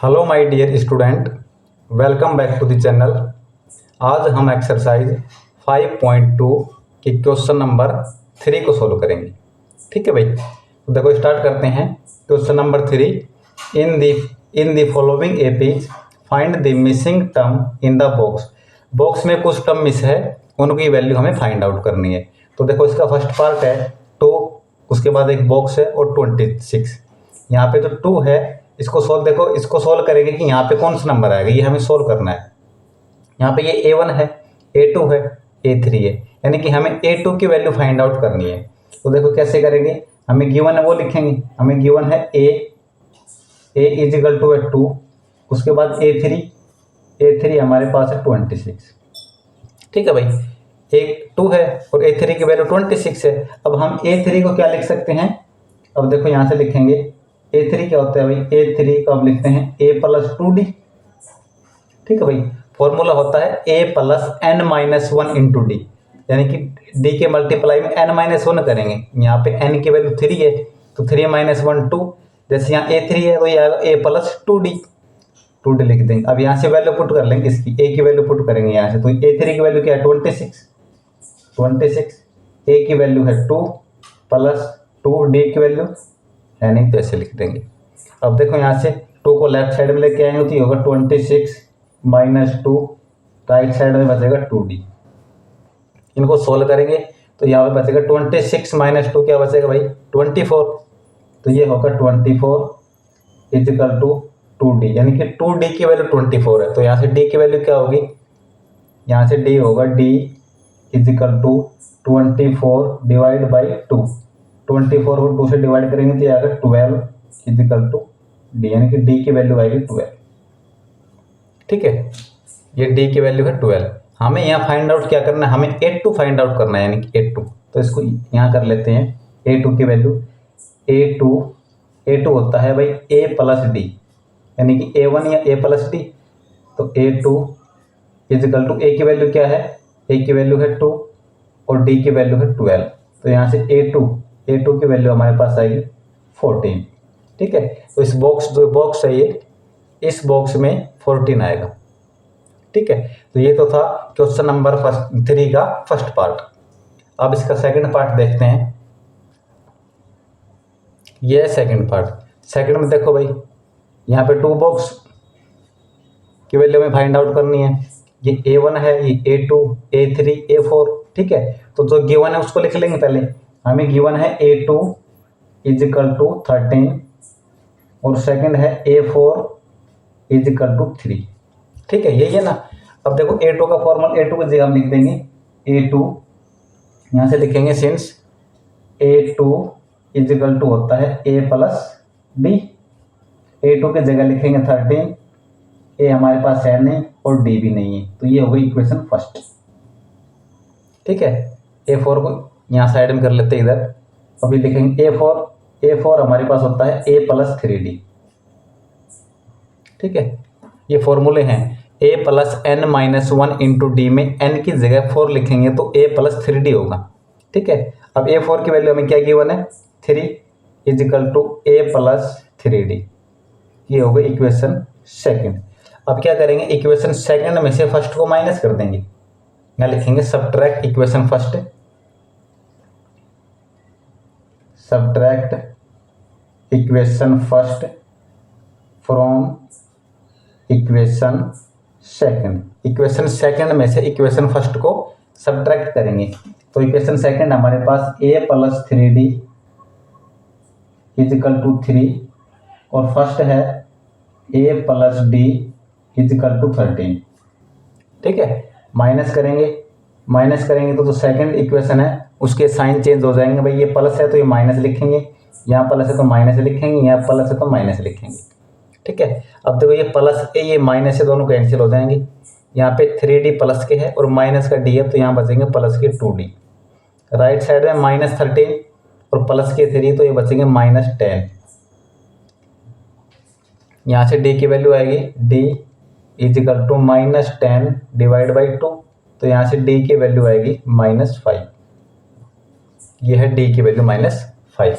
Hello my dear student, welcome back to the channel. आज हम exercise 5.2 के question number 3 को सोल्व करेंगे। ठीक है भाई, तो देखो स्टार्ट करते हैं। Question number 3, in the following APs find the missing term in the box. Box में कुछ टर्म मिस है, उनकी वैल्यू हमें फाइंड आउट करनी है। तो देखो इसका फर्स्ट पार्ट है 2, उसके बाद एक बॉक्स है और 26। यहाँ पे जो 2 है इसको सोल्व, देखो इसको सोल्व करेंगे कि यहाँ पे कौन सा नंबर आएगा, ये हमें सोल्व करना है। यहाँ पे ये A1 है, A2 है, A3 है, यानी कि हमें A2 की वैल्यू फाइंड आउट करनी है। तो देखो कैसे करेंगे, हमें गिवन है वो लिखेंगे। हमें गिवन है A इज इक्वल टू 2, उसके बाद A3 हमारे पास है 26। ठीक है भाई, एक 2 है और A3 की वैल्यू 26 है। अब हम A3 को क्या लिख सकते हैं, अब देखो यहाँ से लिखेंगे A3 क्या होता है भाई, A3 को हम लिखते हैं A प्लस 2D। ठीक है भाई, फॉर्मूला होता है A plus n minus 1 into D, यानी कि D के मल्टीप्लाई में n माइनस 1 करेंगे। यहाँ पे n की वैल्यू 3 है तो 3 माइनस 1 2, जैसे यहाँ A3 है तो ये आएगा A प्लस 2D लिख देंगे। अब यहाँ से वैल्यू पुट कर लेंगे, इसकी A की वैल्यू पुट करेंगे यहाँ से। तो A3 की वैल्यू क्या है 26, A की वैल्यू है 2 प्लस 2D की वैल्यू है नहीं तो ऐसे लिख देंगे। अब देखो यहाँ से 2 को लेफ्ट साइड में लेके आएंगे तो ये होगा 26 माइनस 2, राइट साइड में बचेगा 2D। इनको सोल्व करेंगे तो यहाँ पे बचेगा 26 माइनस 2 क्या बचेगा भाई 24। तो ये होगा 24 इज इक्वल टू 2D, यानी कि 2D की वैल्यू 24 है। तो यहाँ से D की वैल्यू क्या होगी, यहाँ से D होगा D is equal to 24 divide by 2। 24 को 2 से डिवाइड करेंगे तो ये आएगा 12 इज इक्वल टू D, यानी कि D की वैल्यू आएगी 12। ठीक है, ये D की वैल्यू है 12। हमें यहाँ फाइंड आउट क्या करना है, हमें A2 फाइंड आउट करना है, यानी कि A2। तो इसको यहाँ कर लेते हैं। A2 की वैल्यू A2 होता है भाई A प्लस D, यानी कि A1 या A प्लस D। तो A2 is equal to A की वैल्यू क्या है, A की वैल्यू है 2 और D की वैल्यू है 12। तो यहाँ से A2 की वैल्यू हमारे पास आएगी 14। ठीक है, तो इस बॉक्स जो बॉक्स है ये, इस बॉक्स में 14 आएगा। ठीक है, तो ये तो था क्वेश्चन नंबर 3 का फर्स्ट पार्ट। अब इसका सेकंड पार्ट देखते हैं। ये सेकंड पार्ट, सेकंड में देखो भाई यहाँ पे 2 बॉक्स की वैल्यू में फाइंड आउट करनी है। ये A1 है, ये A2, A3, A4। ठीक है, तो जो गिवन है उसको लिख लेंगे पहले। हमें गिवन है A2 इज इक्वल टू 13 और सेकंड है A4 इज इक्वल टू 3। ठीक है, यही है ना। अब देखो A2 का फॉर्मूला, A2 की जगह हम लिख देंगे A2, यहाँ से लिखेंगे since A2 is equal to होता है A प्लस D। A2 की जगह लिखेंगे 13, A हमारे पास है नहीं और D भी नहीं है, तो ये हो गई इक्वेशन फर्स्ट। ठीक है, A4 को यहाँ साइड में कर लेते हैं इधर। अभी लिखेंगे A4 हमारे पास होता है A प्लस 3D। ठीक है, ये फॉर्मूले हैं। A plus n minus 1 into D में n की जगह 4 लिखेंगे तो A प्लस 3D होगा। ठीक है, अब A4 की वैल्यू हमें क्या गिवन है 3 is equal to A plus 3D। ये हो गई इक्वेशन सेकंड। अब क्या करेंगे, इक्वेशन सेकंड में से फर्स्ट को माइनस कर देंगे। यहाँ लिखेंगे subtract equation first, subtract equation first from equation second. Equation second में से इक्वेशन फर्स्ट को सब्ट्रैक्ट करेंगे। तो इक्वेशन सेकंड हमारे पास A plus 3D is equal to 3 और फर्स्ट है A plus D is equal to 13। ठीक है, माइनस करेंगे तो जो सेकंड इक्वेशन है उसके साइन चेंज हो जाएंगे। भाई ये प्लस है तो ये माइनस लिखेंगे, यहाँ प्लस है तो माइनस लिखेंगे, यहाँ प्लस है तो माइनस लिखेंगे। ठीक है, अब देखो ये प्लस है ये माइनस है, दोनों कैंसिल हो जाएंगे। यहाँ पे 3D प्लस के है और माइनस का D है, तो यहाँ बचेंगे प्लस के 2D। राइट साइड में माइनस 13 और प्लस के 3, तो ये बचेंगे माइनस 10। यहाँ से D की वैल्यू आएगी D is equal to minus 10 divide by 2। तो यहाँ से D की वैल्यू आएगी -5। ये है D की वैल्यू -5।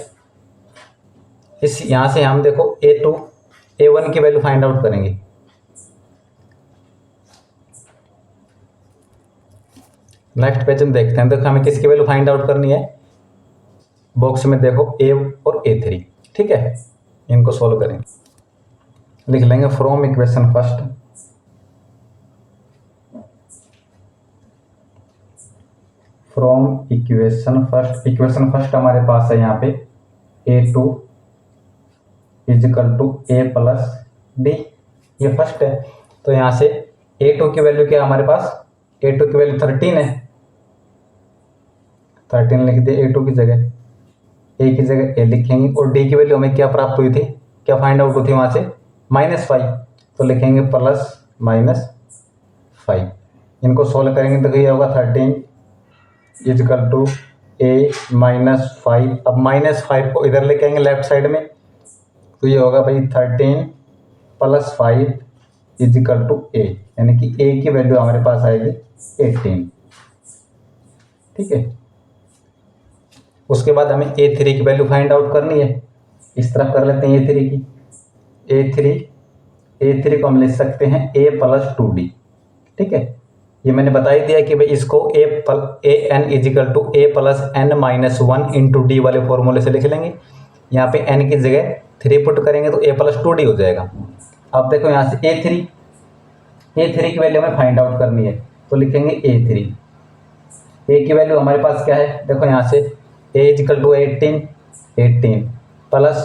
इस यहाँ से हम देखो A1 की वैल्यू फाइंड आउट करेंगे। नेक्स्ट पेज में देखते हैं, देखो हमें किसकी वैल्यू फाइंड आउट करनी है। बॉक्स में देखो A और A3, ठीक है, इनको सोल्व करेंगे। लिख लेंगे from equation first, equation first हमारे पास है यहाँ पे A2 is equal to A plus d, ये फर्स्ट है। तो यहाँ से A2 की वैल्यू क्या है हमारे पास, A2 की वैल्यू 13 है, 13 लिख दिए A2 की जगह, A की जगह A लिखेंगे। और D की वैल्यू हमें क्या प्राप्त हुई थी, क्या फाइंड आउट हुई थी वहाँ से, -5, तो लिखेंगे +-5। इनको सोल्व करेंगे तो ये होगा 13 इजिकल टू A -5। अब -5 को इधर लेके आएंगे लेफ्ट साइड में, तो ये होगा भाई 13 + 5 इजिकल टू A, यानी कि A की वैल्यू हमारे पास आएगी 18, ठीक है। उसके बाद हमें A3 की वैल्यू फाइंड आउट करनी है। इस तरफ कर लेते हैं A3 की, A3 को हम लिख सकते हैं A + 2D, ठीक है। ये मैंने बता ही दिया कि भाई इसको an is equal to A + n-1 into d वाले फॉर्मूले से लिख लेंगे। यहाँ पे n की जगह 3 पुट करेंगे तो A + 2D हो जाएगा। अब देखो यहाँ से A3 की वैल्यू हमें फाइंड आउट करनी है, तो लिखेंगे A3। A की वैल्यू हमारे पास क्या है, देखो यहाँ से A इजिकल टू 18 प्लस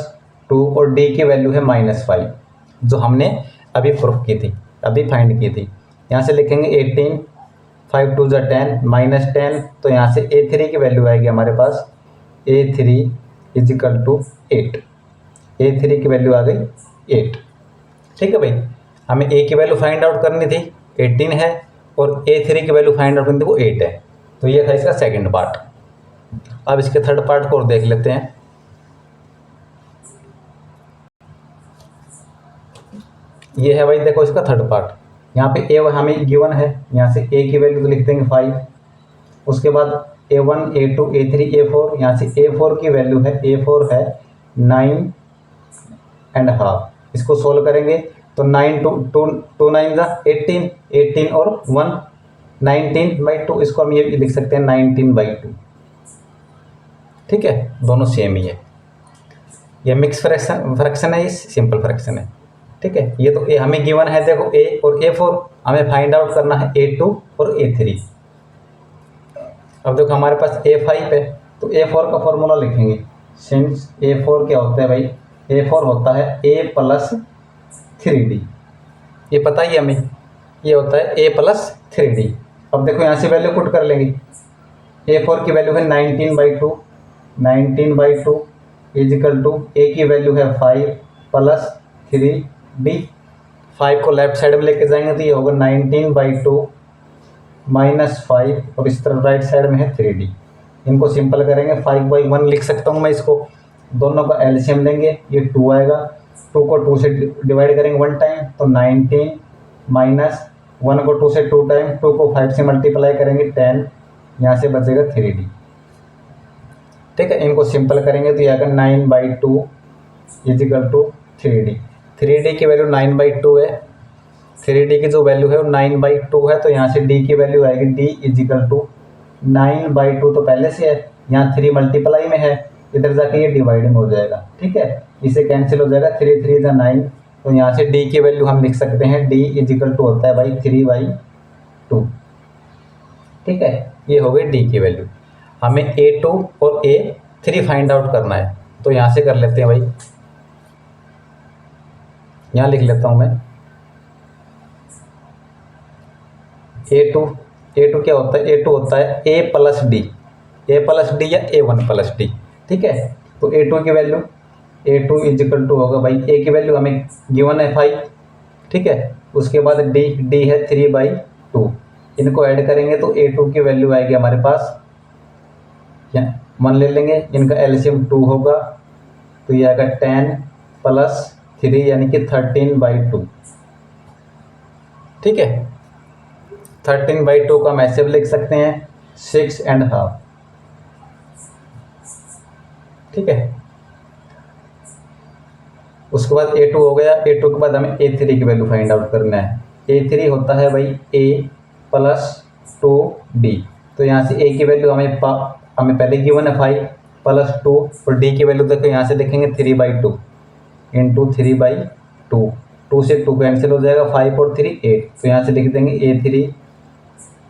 2 और D की वैल्यू है -5, जो हमने अभी प्रूफ की थी, अभी फाइंड की थी। यहाँ से लिखेंगे 18, 5 2 = 10 -10, तो यहाँ से A3 की वैल्यू आएगी हमारे पास A3 इजिकल टू 8। A3 की वैल्यू आ गई 8, ठीक है भाई। हमें A की वैल्यू फाइंड आउट करनी थी, 18 है, और A3 की वैल्यू फाइंड आउट करनी थी, वो 8 है। तो ये था इसका सेकंड पार्ट। अब इसके थर्ड पार्ट को और देख लेते हैं। ये है भाई, देखो इसका थर्ड पार्ट। यहाँ पे A हमें गिवन है, यहाँ से A की वैल्यू तो लिख देंगे 5। उसके बाद A1 A2 A3 A4, यहाँ से A4 की वैल्यू है, A4 है 9.5। इसको सोल्व करेंगे तो 9 2 9 = 18 और 1 19/2, इसको हम ये लिख सकते हैं 19/2, ठीक है। दोनों सेम ही है, ये मिक्स फ्रैक्शन है, ये सिंपल फ्रैक्शन है, ठीक है। ये तो A हमें गिवन है, देखो A और A4, हमें फाइंड आउट करना है A2 और A3। अब देखो हमारे पास A5 है, तो A4 का फॉर्मूला लिखेंगे। सिंस A4 क्या होता है भाई, A4 होता है A + 3D, ये पता ही हमें, ये होता है A + 3D। अब देखो यहाँ से वैल्यू पुट कर लेंगे। A4 की वैल्यू है 19/2 इजिकल टू A की वैल्यू है 5 + 3D। 5 को लेफ्ट साइड में लेके जाएंगे तो ये होगा 19/2 -5, और इस तरफ राइट साइड में है 3D। इनको सिंपल करेंगे, 5/1 लिख सकता हूँ मैं इसको। दोनों का एलसीएम लेंगे, ये 2 आएगा, 2 को 2 से डिवाइड करेंगे 1 टाइम, तो 19 माइनस 1 को 2 से 2 टाइम, 2 को 5 से मल्टीप्लाई करेंगे 10, यहाँ से बचेगा 3D, ठीक है। इनको सिंपल करेंगे तो ये आएगा 9/2 इजिकल टू 3D। 3D की वैल्यू 9/2 है, 3D की जो वैल्यू है वो 9/2 है, तो यहाँ से D की वैल्यू आएगी D इजिकल टू 9/2, तो पहले से है, यहाँ 3 मल्टीप्लाई में है, इधर जाके ये डिवाइड में हो जाएगा, ठीक है। इसे कैंसिल हो जाएगा, 3 3 = 9, तो यहाँ से D की वैल्यू हम लिख सकते हैं, D इजिकल टू होता है भाई 3/2, ठीक है। ये हो गई D की वैल्यू। हमें A2 और A3 फाइंड आउट करना है, तो यहाँ से कर लेते हैं भाई, यहाँ लिख लेता हूँ मैं A2 क्या होता है, A2 होता है A + D, या A1 + D, ठीक है। तो A2 की वैल्यू, A2 इजिकल टू होगा भाई, A की वैल्यू हमें गिवन है 5, ठीक है। उसके बाद D है 3/2, इनको ऐड करेंगे तो A2 की वैल्यू आएगी हमारे पास, 1 ले लेंगे, इनका एलसीएम 2 होगा, तो ये आएगा 10 + 3 यानी कि 13/2, ठीक है। 13/2 का हम ऐसे भी लिख सकते हैं 6.5, ठीक है। उसके बाद A2 हो गया। A2 के बाद हमें A3 की वैल्यू फाइंड आउट करना है। A3 होता है भाई A प्लस 2D। तो यहाँ से A की वैल्यू हमें पहले गिवन है 5 प्लस 2, और D की वैल्यू देखो यहाँ से लिखेंगे 3/2 इंटू 3/2। 2 से 2 कैंसिल हो जाएगा, 5 और 3 8। तो यहाँ से लिख देंगे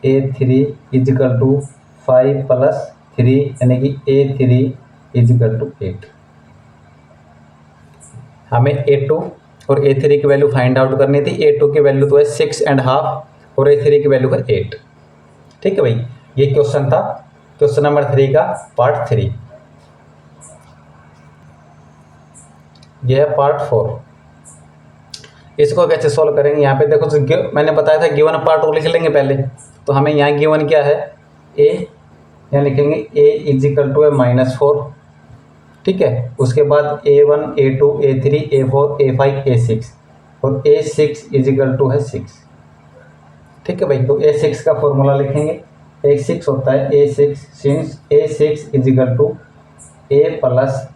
A3 इजिकल टू 5 प्लस 3, यानी कि A3 इजिकल टू 8। हमें A2 और A3 की वैल्यू फाइंड आउट करनी थी। A2 की वैल्यू तो है 6.5 और A3 की वैल्यू है 8। ठीक है भाई, ये क्वेश्चन था, क्वेश्चन नंबर 3 का पार्ट 3। यह है पार्ट 4। इसको कैसे सॉल्व करेंगे? यहाँ पे देखो, मैंने बताया था गिवन पार्ट को लिख लेंगे पहले। तो हमें यहाँ गिवन क्या है? A, यहाँ लिखेंगे A इजिकल टू है -4। ठीक है, उसके बाद A1 A2 A3 A4 A5 A6 और A6 इजिकल टू है 6। ठीक है भाई, तो A6 का फॉर्मूला लिखेंगे। A6 होता है A6 since A6 is equal to A plus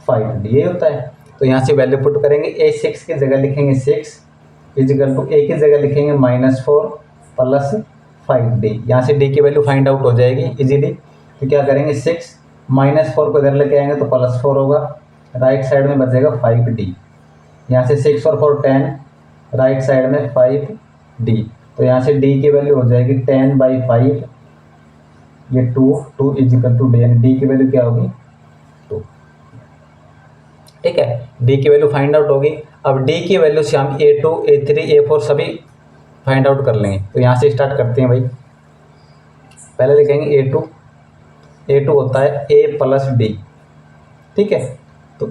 5D, ये होता है। तो यहाँ से वैल्यू पुट करेंगे। A6 की जगह लिखेंगे 6 इजिकल टू A की जगह लिखेंगे -4 प्लस 5D। यहाँ से D की वैल्यू फाइंड आउट हो जाएगी इजीली। तो क्या करेंगे, 6 -4 को इधर लेके आएंगे तो +4 होगा, राइट साइड में बचेगा 5D। यहाँ से 6 और 4 10, राइट साइड में 5D। तो यहाँ से D की वैल्यू हो जाएगी 10/5, ये 2 इजिकल टू D, यानी D की वैल्यू क्या होगी 2। ठीक है, D की वैल्यू फाइंड आउट होगी। अब D की वैल्यू से हम A2 A3 A4 सभी फाइंड आउट कर लेंगे। तो यहाँ से स्टार्ट करते हैं भाई। पहले लिखेंगे A2 होता है A प्लस D। ठीक है, तो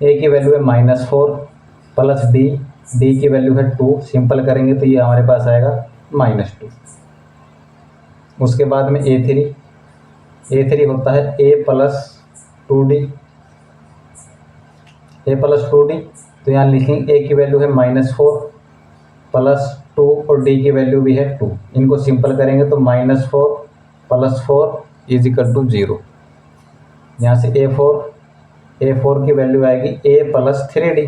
A की वैल्यू है -4 प्लस D की वैल्यू है 2। सिंपल करेंगे तो ये हमारे पास आएगा -2। उसके बाद में A3 होता है A प्लस 2D। तो यहाँ लिखेंगे A की वैल्यू है -4 प्लस 2 और D की वैल्यू भी है 2। इनको सिंपल करेंगे तो -4 प्लस 4 इजिकल टू 0। यहाँ से A4 की वैल्यू आएगी A प्लस 3D।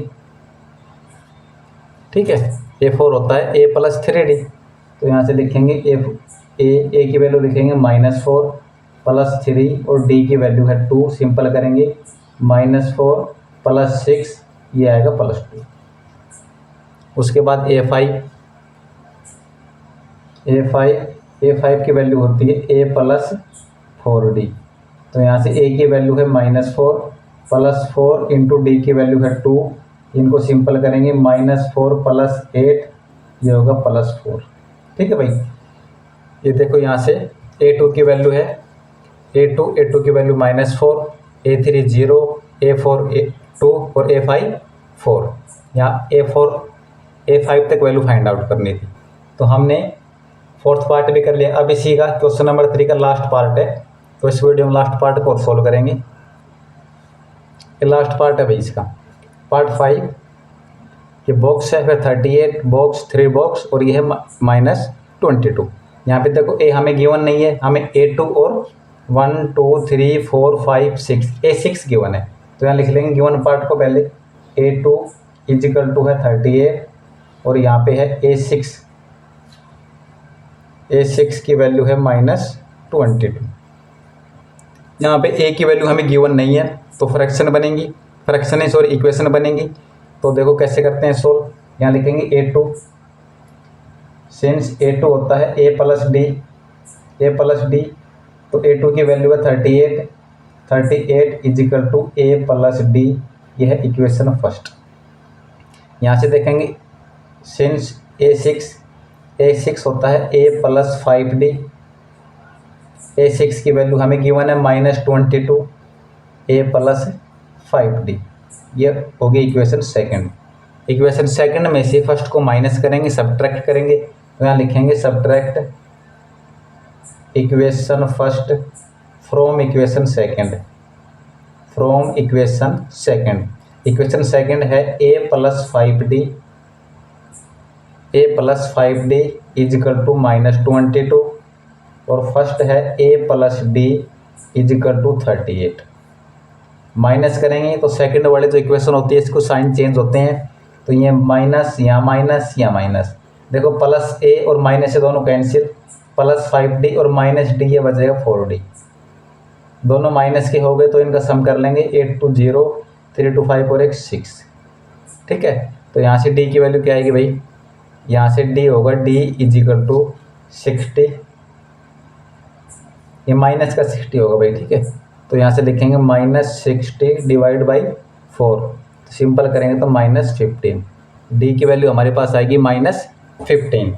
ठीक है, A4 होता है A प्लस 3D। तो यहाँ से लिखेंगे A की वैल्यू लिखेंगे -4 प्लस 3 और D की वैल्यू है 2। सिंपल करेंगे -4 प्लस 6, ये आएगा +2। उसके बाद A5 की वैल्यू होती है A प्लस 4D। तो यहाँ से A की वैल्यू है -4 प्लस 4 इंटू D की वैल्यू है 2। इनको सिंपल करेंगे -4 प्लस 8, ये होगा +4। ठीक है भाई, ये देखो यहाँ से A2 की वैल्यू है A2 की वैल्यू -4, A3 0, A4 2 और A5 4। यहाँ A5 तक वैल्यू फाइंड आउट करनी थी। तो हमने फोर्थ पार्ट भी कर लिया। अब इसी का क्वेश्चन नंबर 3 का लास्ट पार्ट है। तो इस वीडियो में लास्ट पार्ट को सॉल्व करेंगे। ये लास्ट पार्ट है भाई इसका, पार्ट 5। ये बॉक्स है, फिर 38 बॉक्स 3 बॉक्स और ये है -22। यहाँ पे देखो A हमें गिवन नहीं है, हमें A2 और 1 2 3 4 5 6 A6 गिवन है। तो यहाँ लिख लेंगे गिवन पार्ट को पहले। A2 इजिकल टू है 38 और यहाँ पे है A6 की वैल्यू है -22। यहाँ पे A की वैल्यू हमें गिवन नहीं है, तो फ्रैक्शन बनेंगी, इक्वेशन बनेंगी। तो देखो कैसे करते हैं सोल्व। यहाँ लिखेंगे A2 सिंस A2 होता है A प्लस D। तो A2 की वैल्यू है 38 is equal to A plus D, यह है इक्वेशन फर्स्ट। यहाँ से देखेंगे सिंस A6 होता है A प्लस 5D। A6 की वैल्यू हमें गिवन है -22 A प्लस 5D, ये होगी इक्वेशन सेकंड। इक्वेशन सेकंड में से फर्स्ट को माइनस करेंगे, सब्ट्रैक्ट करेंगे। तो यहाँ लिखेंगे subtract equation first from equation second. Equation second है A plus 5D is equal to -22 और फर्स्ट है A plus D is equal to 38। Minus करेंगे तो सेकंड वाले जो इक्वेशन होती है इसको साइन चेंज होते हैं, तो ये माइनस या माइनस या माइनस, देखो प्लस ए और माइनस ए दोनों कैंसिल, प्लस 5d और माइनस डी ये बचेगा 4d, दोनों माइनस के हो गए तो इनका सम कर लेंगे 8 2 0 3 2 5 और 1 6। ठीक है, तो यहाँ से d की वैल्यू क्या आएगी भाई, यहाँ से d होगा d इजिकल टू 60, ये माइनस का 60 होगा भाई। ठीक है, तो यहाँ से लिखेंगे -60 डिवाइड बाई 4, तो सिंपल करेंगे तो -15, डी की वैल्यू हमारे पास आएगी -15।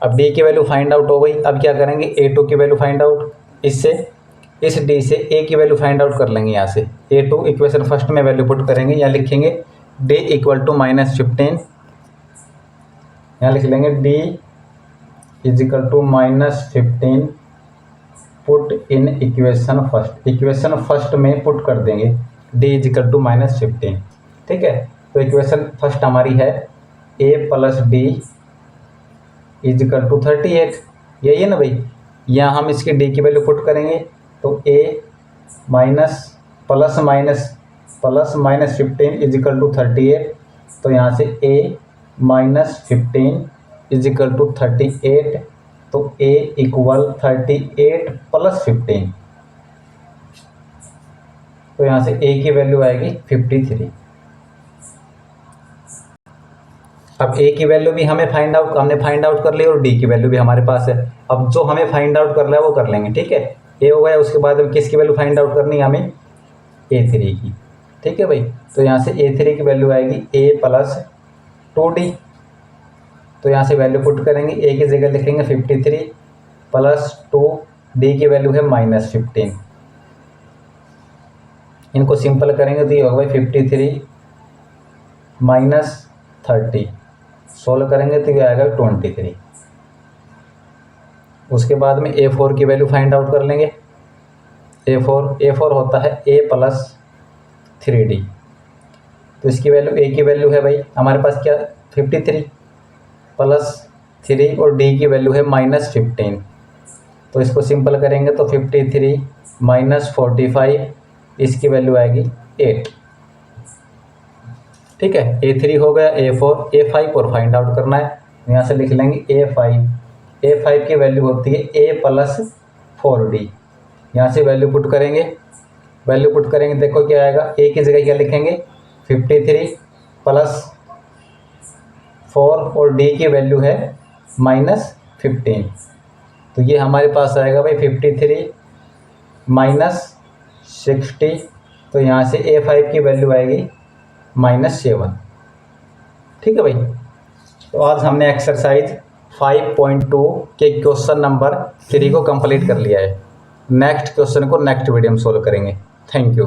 अब डी की वैल्यू फाइंड आउट हो गई, अब क्या करेंगे A2 की वैल्यू फाइंड आउट, इससे इस डी से ए की वैल्यू फाइंड आउट कर लेंगे। यहाँ से A2 इक्वेशन फर्स्ट में वैल्यू पुट करेंगे, यहाँ लिखेंगे d इक्वल टू -15, यहाँ लिख लेंगे d is equal to -15, put in equation first, equation first में पुट कर देंगे d इजिकल टू -15। ठीक है, तो इक्वेशन फर्स्ट हमारी है a plus d is equal to 38, यही है ना भाई। यहाँ हम इसकी d की वैल्यू पुट करेंगे तो a minus plus minus 15 is equal to 38, तो यहाँ से a -15 इजिकल टू 38, तो a इक्वल 38 प्लस 15, तो यहाँ से a की वैल्यू आएगी 53। अब a की वैल्यू भी हमने फाइंड आउट कर ली और d की वैल्यू भी हमारे पास है। अब जो हमें फाइंड आउट करना है वो कर लेंगे। ठीक है, a हो गया, उसके बाद में किसकी वैल्यू फाइंड आउट करनी है हमें, a3 की। ठीक है भाई, तो यहाँ से a3 की वैल्यू आएगी a प्लस 2d, तो यहाँ से वैल्यू पुट करेंगे, a की जगह लिखेंगे 53 प्लस 2, d की वैल्यू है -15, इनको सिंपल करेंगे तो ये होगा 53 माइनस 30, सोल्व करेंगे तो ये आएगा 23। उसके बाद में A4 की वैल्यू फाइंड आउट कर लेंगे, A4 होता है a प्लस 3d, तो इसकी वैल्यू a की वैल्यू है भाई हमारे पास क्या 53 प्लस 3 और d की वैल्यू है -15, तो इसको सिंपल करेंगे तो 53 माइनस 45, इसकी वैल्यू आएगी 8। ठीक है, A3 हो गया, A4 A5 और फाइंड आउट करना है, यहाँ से लिख लेंगे A5 की वैल्यू होती है a प्लस 4d, यहाँ से वैल्यू पुट करेंगे, देखो क्या आएगा, a की जगह क्या लिखेंगे 53 प्लस 4 और d की वैल्यू है -15, तो ये हमारे पास आएगा भाई 53 माइनस 60, तो यहाँ से A5 की वैल्यू आएगी -7। ठीक है भाई, तो आज हमने एक्सरसाइज 5.2 के क्वेश्चन नंबर 3 को कंप्लीट कर लिया है। नेक्स्ट क्वेश्चन को नेक्स्ट वीडियो में सोल्व करेंगे। Thank you.